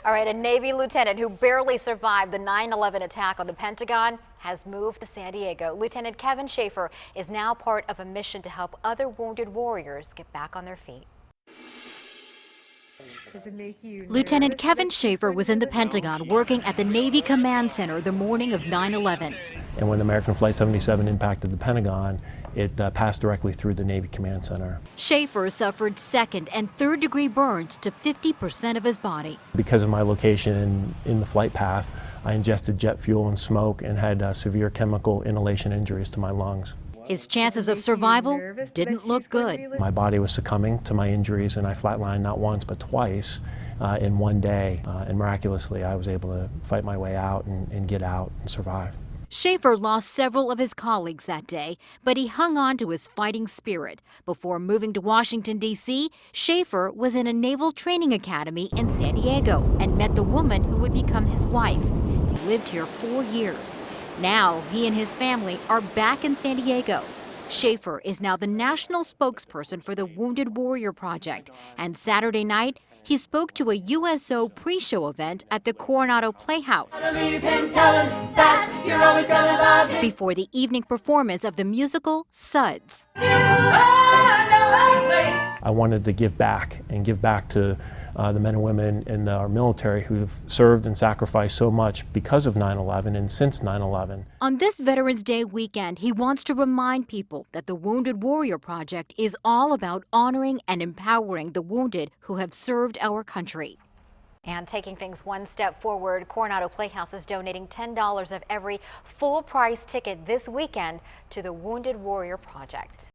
All right, a Navy lieutenant who barely survived the 9/11 attack on the Pentagon has moved to San Diego. Lieutenant Kevin Schaeffer is now part of a mission to help other wounded warriors get back on their feet. Lieutenant Kevin Schaeffer was in the Pentagon working at the Navy Command Center the morning of 9/11. And when American Flight 77 impacted the Pentagon, it passed directly through the Navy Command Center. Schaeffer suffered second and third degree burns to 50% of his body. Because of my location in the flight path, I ingested jet fuel and smoke and had severe chemical inhalation injuries to my lungs. His chances of survival didn't look good. My body was succumbing to my injuries, and I flatlined not once but twice in one day. And miraculously, I was able to fight my way out and get out and survive. Schaeffer lost several of his colleagues that day, but he hung on to his fighting spirit. Before moving to Washington, D.C., Schaeffer was in a naval training academy in San Diego and met the woman who would become his wife. They lived here 4 years. Now he and his family are back in San Diego. Schaeffer is now the national spokesperson for the Wounded Warrior Project, and Saturday night, he spoke to a USO pre-show event at the Coronado Playhouse before the evening performance of the musical Suds. I wanted to give back to the men and women in our military who've served and sacrificed so much because of 9/11 and since 9/11. On this Veterans Day weekend, he wants to remind people that the Wounded Warrior Project is all about honoring and empowering the wounded who have served our country. And taking things one step forward, Coronado Playhouse is donating $10 of every full-price ticket this weekend to the Wounded Warrior Project.